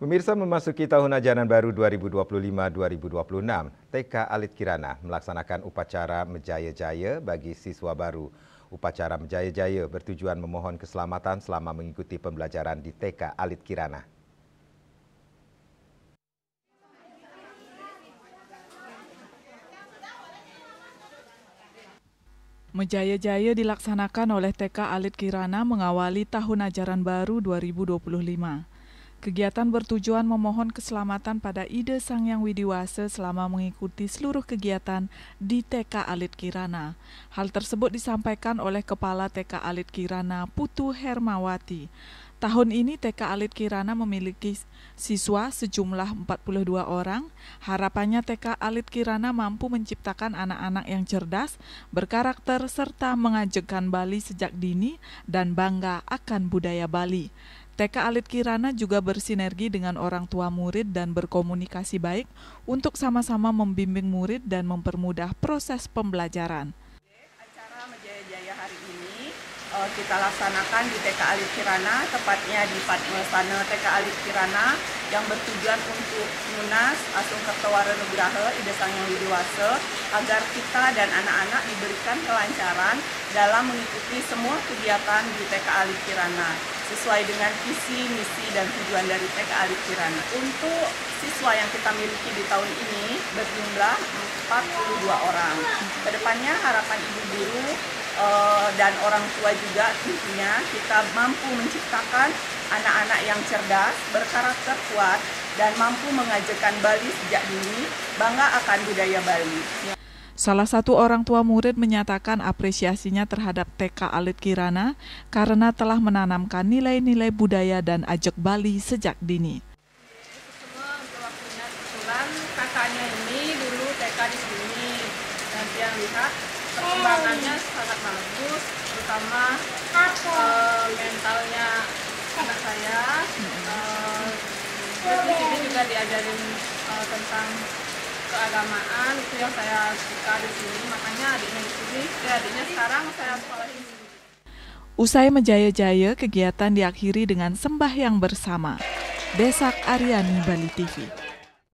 Pemirsa, memasuki tahun ajaran baru 2025-2026, TK Alit Kirana melaksanakan upacara Menjaya-Jaya bagi siswa baru. Upacara Menjaya-Jaya bertujuan memohon keselamatan selama mengikuti pembelajaran di TK Alit Kirana. Menjaya-Jaya dilaksanakan oleh TK Alit Kirana mengawali tahun ajaran baru 2025. Kegiatan bertujuan memohon keselamatan pada Ida Sang Hyang Widiwasa selama mengikuti seluruh kegiatan di TK Alit Kirana. Hal tersebut disampaikan oleh Kepala TK Alit Kirana, Putu Hermawati. Tahun ini TK Alit Kirana memiliki siswa sejumlah 42 orang. Harapannya TK Alit Kirana mampu menciptakan anak-anak yang cerdas, berkarakter, serta mengajarkan Bali sejak dini dan bangga akan budaya Bali. TK Alit Kirana juga bersinergi dengan orang tua murid dan berkomunikasi baik untuk sama-sama membimbing murid dan mempermudah proses pembelajaran. Acara Menjaya-Jaya hari ini kita laksanakan di TK Alit Kirana, tepatnya di Padmasana TK Alit Kirana, yang bertujuan untuk Munas Asung Kertawara Nugraha Ida Sang Hyang Widiwasa agar kita dan anak-anak diberikan kelancaran dalam mengikuti semua kegiatan di TK Alit Kirana sesuai dengan visi, misi, dan tujuan dari TK Alit Kirana. Untuk siswa yang kita miliki di tahun ini berjumlah 42 orang. Kedepannya harapan ibu guru dan orang tua juga tentunya kita mampu menciptakan anak-anak yang cerdas, berkarakter kuat, dan mampu mengajarkan Bali sejak dini, bangga akan budaya Bali. Salah satu orang tua murid menyatakan apresiasinya terhadap TK Alit Kirana karena telah menanamkan nilai-nilai budaya dan ajak Bali sejak dini. Semua untuk waktunya kebetulan kakaknya ini dulu TK di sini, dan yang lihat perkembangannya sangat bagus, terutama mentalnya anak saya. Di sini juga diajarin tentang keagamaan, itu yang saya suka di sini, makanya adiknya di sini, adiknya sekarang saya sekolahin. Usai Menjaya-Jaya, kegiatan diakhiri dengan sembahyang bersama. Desak Aryani, Bali TV.